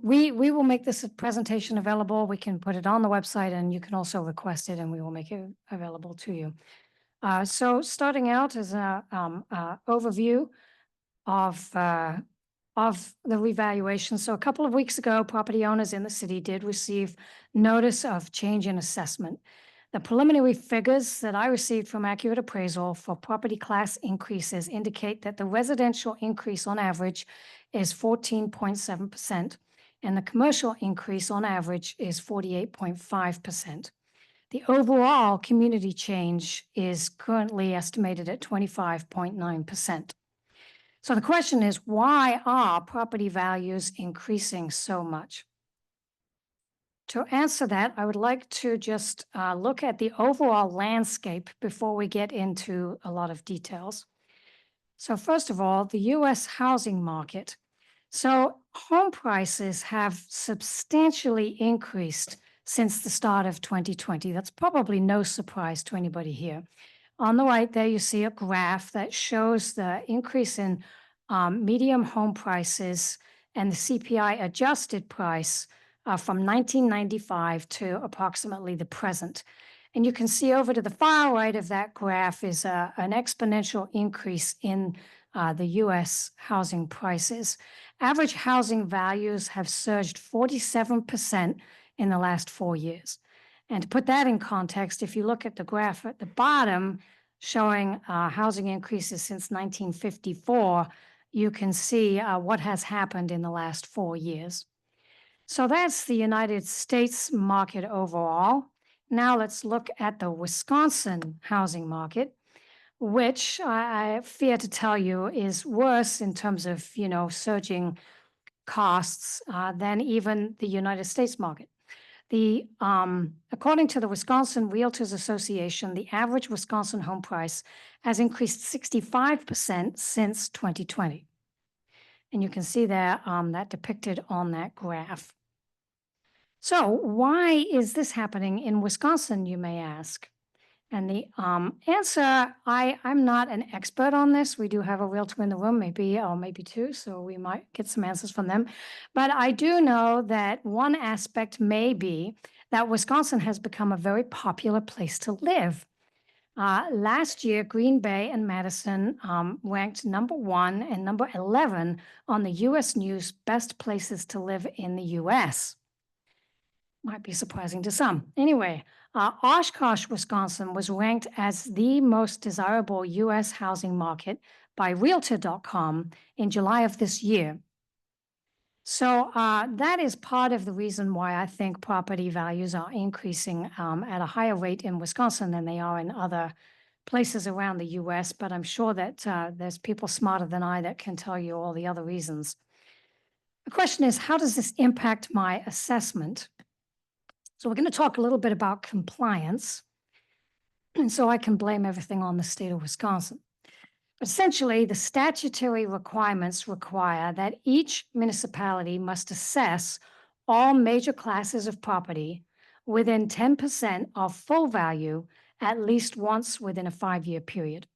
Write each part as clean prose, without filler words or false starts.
We will make this presentation available. We can put it on the website, and you can also request it, and we will make it available to you. So starting out as a overview of the revaluation. So a couple of weeks ago, property owners in the city did receive notice of change in assessment. The preliminary figures that I received from Accurate Appraisal for property class increases indicate that the residential increase on average is 14.7%, and the commercial increase on average is 48.5%. The overall community change is currently estimated at 25.9%. So the question is, why are property values increasing so much? To answer that, I would like to just look at the overall landscape before we get into a lot of details. So first of all, the U.S. housing market. So home prices have substantially increased since the start of 2020. That's probably no surprise to anybody here. On the right there, you see a graph that shows the increase in median home prices and the CPI adjusted price from 1995 to approximately the present. And you can see over to the far right of that graph is an exponential increase in the U.S. housing prices. Average housing values have surged 47% in the last 4 years. And to put that in context, if you look at the graph at the bottom showing housing increases since 1954, you can see what has happened in the last 4 years. So that's the United States market overall. Now let's look at the Wisconsin housing market, which I fear to tell you is worse in terms of, surging costs than even the United States market. According to the Wisconsin Realtors Association, the average Wisconsin home price has increased 65% since 2020. And you can see that depicted on that graph. So why is this happening in Wisconsin, you may ask? And the answer, I'm not an expert on this. We do have a realtor in the room, maybe two, so we might get some answers from them. But I do know that one aspect may be that Wisconsin has become a very popular place to live. Last year, Green Bay and Madison ranked number 1 and number 11 on the U.S. News Best Places to Live in the U.S. Might be surprising to some. Anyway, Oshkosh, Wisconsin was ranked as the most desirable U.S. housing market by Realtor.com in July of this year. So that is part of the reason why I think property values are increasing at a higher rate in Wisconsin than they are in other places around the U.S., but I'm sure that there's people smarter than I that can tell you all the other reasons. The question is, how does this impact my assessment? So we're going to talk a little bit about compliance, and so I can blame everything on the state of Wisconsin. Essentially, the statutory requirements require that each municipality must assess all major classes of property within 10% of full value at least once within a 5-year period.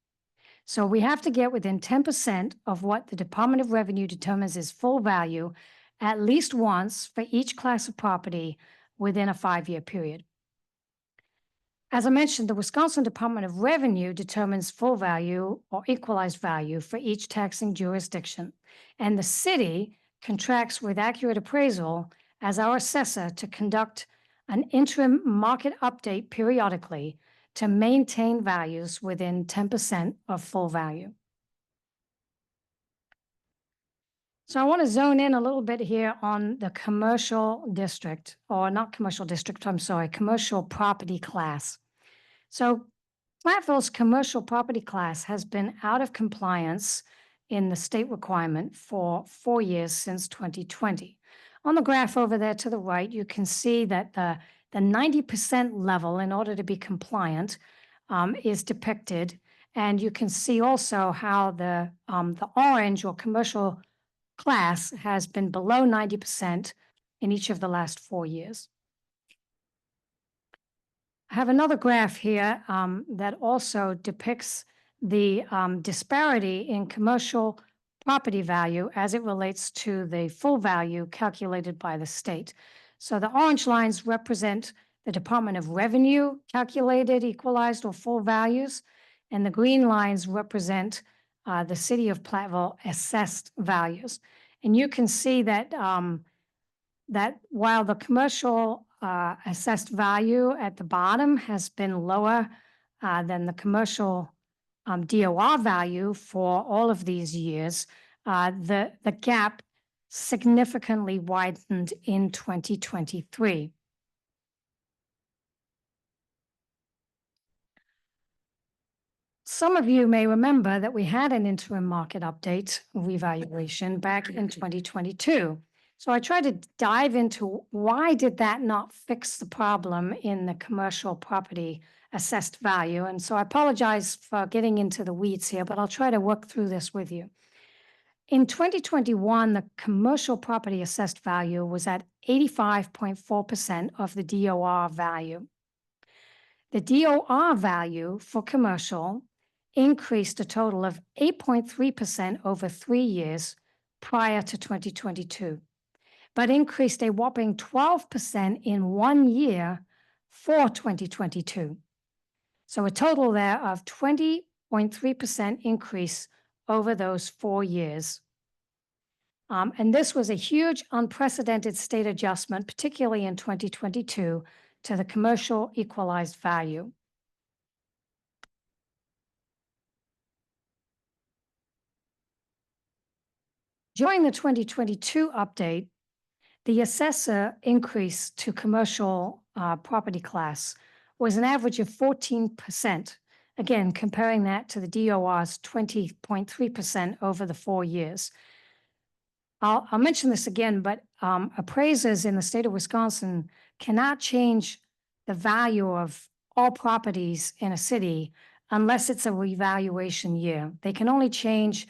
So we have to get within 10% of what the Department of Revenue determines is full value at least once for each class of property within a 5-year period. As I mentioned, the Wisconsin Department of Revenue determines full value or equalized value for each taxing jurisdiction, and the city contracts with Accurate Appraisal as our assessor to conduct an interim market update periodically to maintain values within 10% of full value. So I want to zone in a little bit here on the commercial district, or not commercial district, I'm sorry, commercial property class. So Platteville's commercial property class has been out of compliance in the state requirement for 4 years since 2020. On the graph over there to the right, you can see that the 90% level in order to be compliant is depicted. And you can see also how the orange or commercial class has been below 90% in each of the last 4 years. I have another graph here that also depicts the disparity in commercial property value as it relates to the full value calculated by the state. So the orange lines represent the Department of Revenue calculated, equalized, or full values, and the green lines represent the City of Platteville assessed values. And you can see that that while the commercial assessed value at the bottom has been lower than the commercial DOR value for all of these years, the gap significantly widened in 2023. Some of you may remember that we had an interim market update revaluation back in 2022. So I tried to dive into why did that not fix the problem in the commercial property assessed value. And so I apologize for getting into the weeds here, but I'll try to work through this with you. In 2021, the commercial property assessed value was at 85.4% of the DOR value. The DOR value for commercial increased a total of 8.3% over 3 years prior to 2022, but increased a whopping 12% in 1 year for 2022. So a total there of 20.3% increase over those 4 years. And this was a huge, unprecedented state adjustment, particularly in 2022, to the commercial equalized value. During the 2022 update, the assessor increase to commercial property class was an average of 14%. Again, comparing that to the DOR's 20.3% over the 4 years. I'll mention this again, but appraisers in the state of Wisconsin cannot change the value of all properties in a city unless it's a revaluation year. They can only change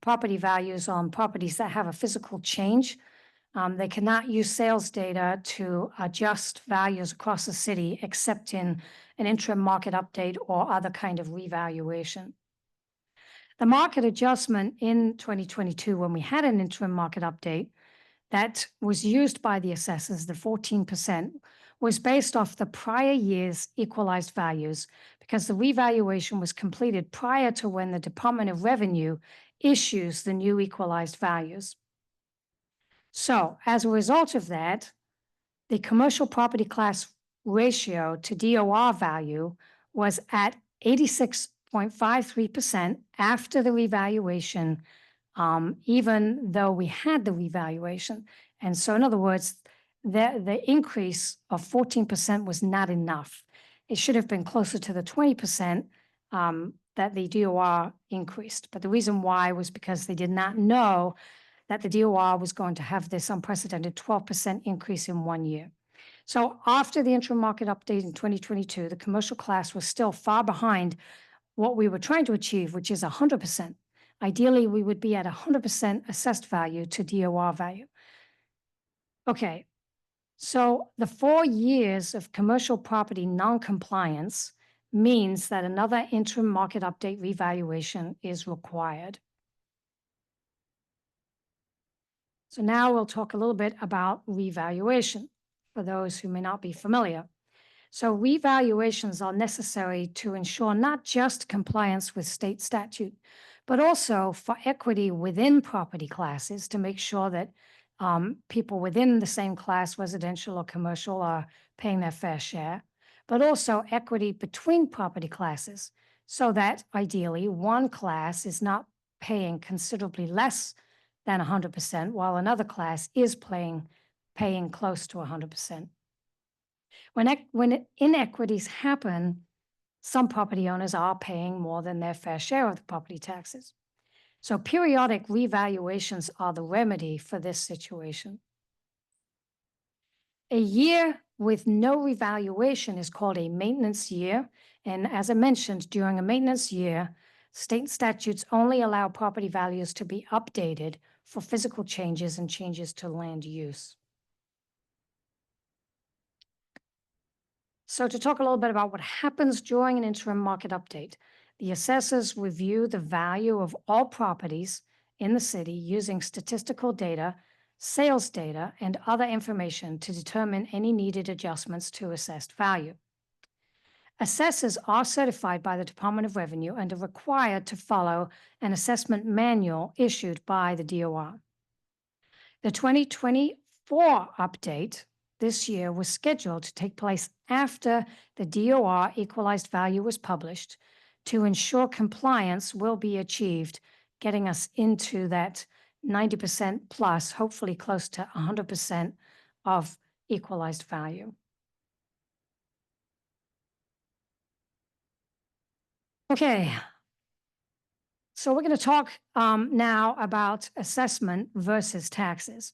property values on properties that have a physical change. They cannot use sales data to adjust values across the city except in an interim market update or other kind of revaluation. The market adjustment in 2022, when we had an interim market update that was used by the assessors, the 14%, was based off the prior year's equalized values because the revaluation was completed prior to when the Department of Revenue issues the new equalized values. So as a result of that, the commercial property class ratio to DOR value was at 86.53% after the revaluation, even though we had the revaluation. And so in other words, the increase of 14% was not enough. It should have been closer to the 20% that the DOR increased. But the reason why was because they did not know that the DOR was going to have this unprecedented 12% increase in 1 year. So after the interim market update in 2022, the commercial class was still far behind what we were trying to achieve, which is 100%. Ideally, we would be at 100% assessed value to DOR value. Okay, so the 4 years of commercial property non-compliance means that another interim market update revaluation is required. So now we'll talk a little bit about revaluation for those who may not be familiar. So revaluations are necessary to ensure not just compliance with state statute, but also for equity within property classes to make sure that people within the same class, residential or commercial, are paying their fair share, but also equity between property classes so that ideally one class is not paying considerably less than 100%, while another class is paying close to 100%. When inequities happen, some property owners are paying more than their fair share of the property taxes. So periodic revaluations are the remedy for this situation. A year with no revaluation is called a maintenance year. And as I mentioned, during a maintenance year, state statutes only allow property values to be updated for physical changes and changes to land use. So to talk a little bit about what happens during an interim market update, the assessors review the value of all properties in the city using statistical data, sales data, and other information to determine any needed adjustments to assessed value. Assessors are certified by the Department of Revenue and are required to follow an assessment manual issued by the DOR. The 2024 update this year was scheduled to take place after the DOR equalized value was published to ensure compliance will be achieved, getting us into that 90% plus, hopefully close to 100% of equalized value. Okay, so we're going to talk now about assessment versus taxes.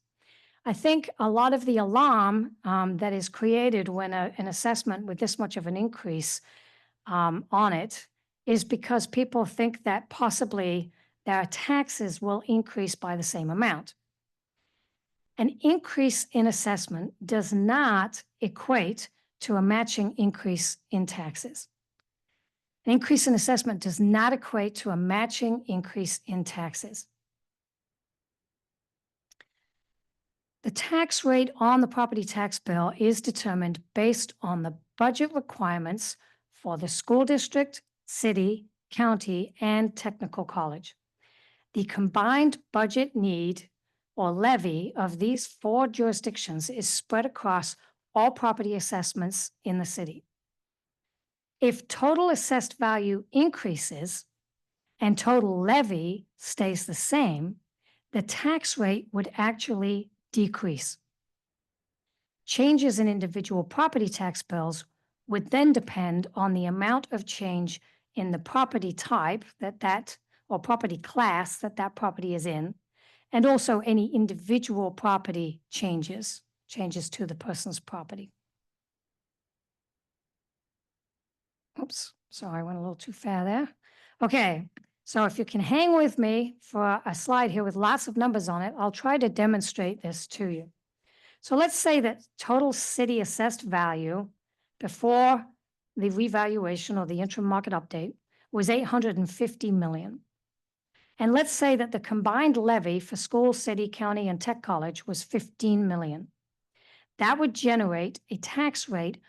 I think a lot of the alarm that is created when an assessment with this much of an increase on it is because people think that possibly their taxes will increase by the same amount. An increase in assessment does not equate to a matching increase in taxes. An increase in assessment does not equate to a matching increase in taxes. The tax rate on the property tax bill is determined based on the budget requirements for the school district, city, county, and technical college. The combined budget need or levy of these 4 jurisdictions is spread across all property assessments in the city. If total assessed value increases and total levy stays the same, the tax rate would actually decrease. Changes in individual property tax bills would then depend on the amount of change in the property type or property class that property is in, and also any individual property changes to the person's property. Oops, sorry, I went a little too far there. Okay, so if you can hang with me for a slide here with lots of numbers on it, I'll try to demonstrate this to you. So let's say that total city assessed value before the revaluation or the interim market update was $850 million. And let's say that the combined levy for school, city, county, and tech college was $15 million. That would generate a tax rate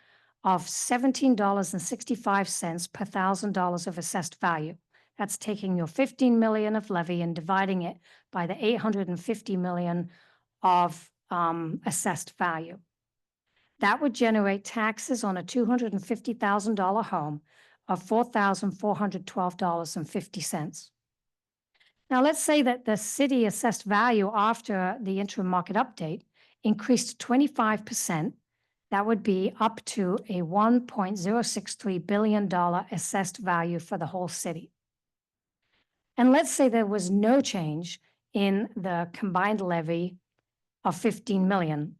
of $17.65 per $1,000 of assessed value. That's taking your $15 million of levy and dividing it by the $850 million of assessed value. That would generate taxes on a $250,000 home of $4,412.50. Now, let's say that the city assessed value after the interim market update increased 25%. That would be up to a $1.063 billion assessed value for the whole city. And let's say there was no change in the combined levy of $15 million.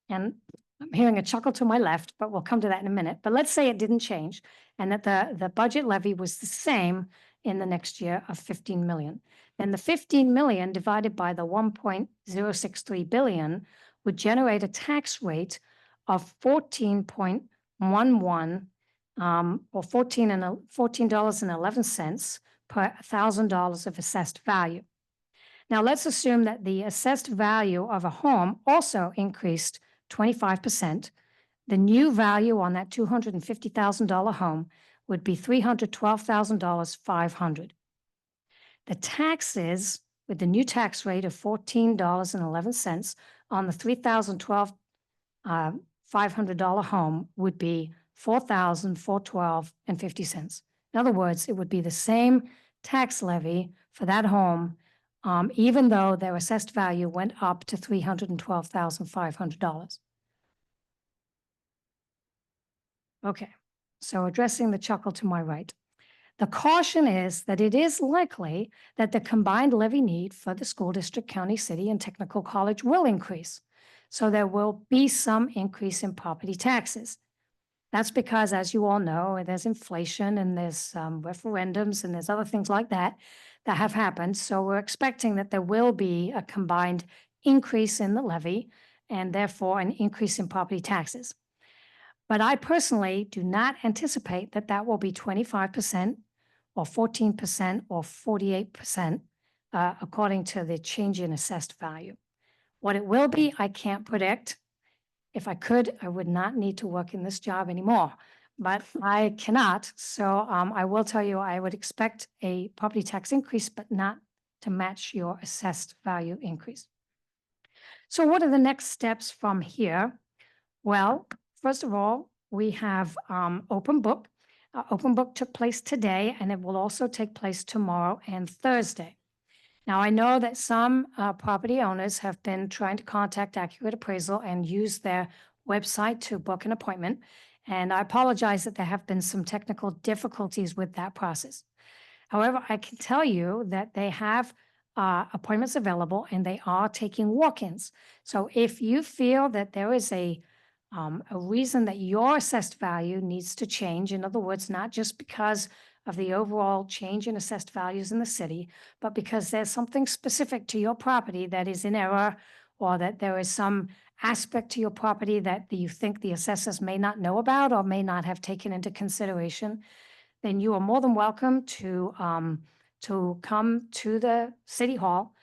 And I'm hearing a chuckle to my left, but we'll come to that in a minute. But let's say it didn't change and that the budget levy was the same in the next year of $15 million. Then the $15 million divided by the $1.063 billion would generate a tax rate of 14.11 or $14.11 per $1,000 of assessed value. Now let's assume that the assessed value of a home also increased 25%. The new value on that $250,000 home would be $312,500. The taxes with the new tax rate of $14.11 on the $3,012,500 home would be $4,412.50. In other words, it would be the same tax levy for that home, even though their assessed value went up to $312,500. Okay, so addressing the chuckle to my right. The caution is that it is likely that the combined levy need for the school district, county, city, and technical college will increase. So there will be some increase in property taxes. That's because, as you all know, there's inflation and there's referendums and there's other things like that that have happened. So we're expecting that there will be a combined increase in the levy and therefore an increase in property taxes. But I personally do not anticipate that that will be 25% or 14% or 48%. according to the change in assessed value. What it will be, I can't predict. If I could, I would not need to work in this job anymore, but I cannot. So I will tell you, I would expect a property tax increase, but not to match your assessed value increase. So what are the next steps from here? Well, first of all, we have open book. Open book took place today, and it will also take place tomorrow and Thursday. Now, I know that some property owners have been trying to contact Accurate Appraisal and use their website to book an appointment. And I apologize that there have been some technical difficulties with that process. However, I can tell you that they have appointments available and they are taking walk-ins. So if you feel that there is a reason that your assessed value needs to change, in other words, not just because of the overall change in assessed values in the city, but because there's something specific to your property that is in error, or that there is some aspect to your property that you think the assessors may not know about or may not have taken into consideration, then you are more than welcome to come to the City Hall,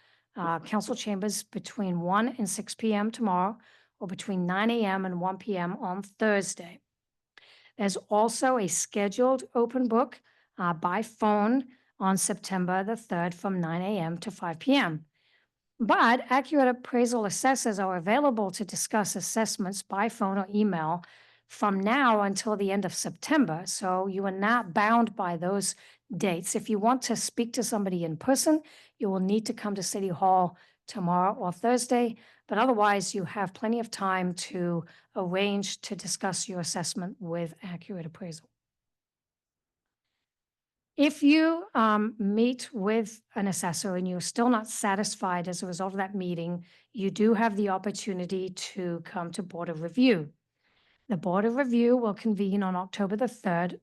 council chambers between 1 and 6 p.m. tomorrow, or between 9 a.m. and 1 p.m. on Thursday. There's also a scheduled open book by phone on September the 3rd from 9 a.m. to 5 p.m. But Accurate Appraisal assessors are available to discuss assessments by phone or email from now until the end of September. So you are not bound by those dates. If you want to speak to somebody in person, you will need to come to City Hall tomorrow or Thursday. But otherwise, you have plenty of time to arrange to discuss your assessment with Accurate Appraisal. If you meet with an assessor and you're still not satisfied as a result of that meeting, you do have the opportunity to come to Board of Review. The Board of Review will convene on October the 3rd.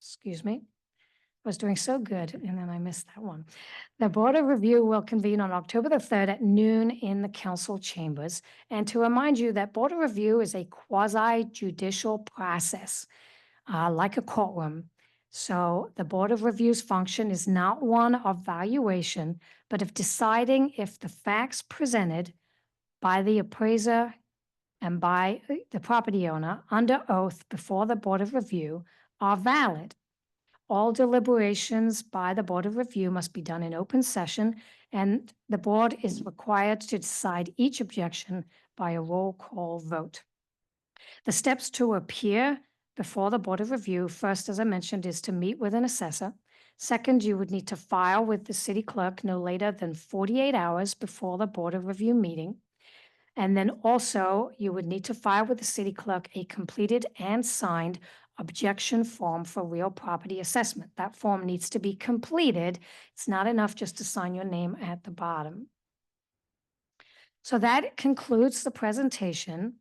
Excuse me. I was doing so good, and then I missed that one. The Board of Review will convene on October the 3rd at noon in the council chambers. And to remind you that Board of Review is a quasi-judicial process, like a courtroom. So the Board of Review's function is not one of valuation, but of deciding if the facts presented by the appraiser and by the property owner under oath before the Board of Review are valid. All deliberations by the Board of Review must be done in open session, and the board is required to decide each objection by a roll call vote. The steps to appear before the Board of Review, first, as I mentioned, is to meet with an assessor. Second, you would need to file with the city clerk no later than 48 hours before the Board of Review meeting. And then also, you would need to file with the city clerk a completed and signed objection form for real property assessment. That form needs to be completed. It's not enough just to sign your name at the bottom. So that concludes the presentation.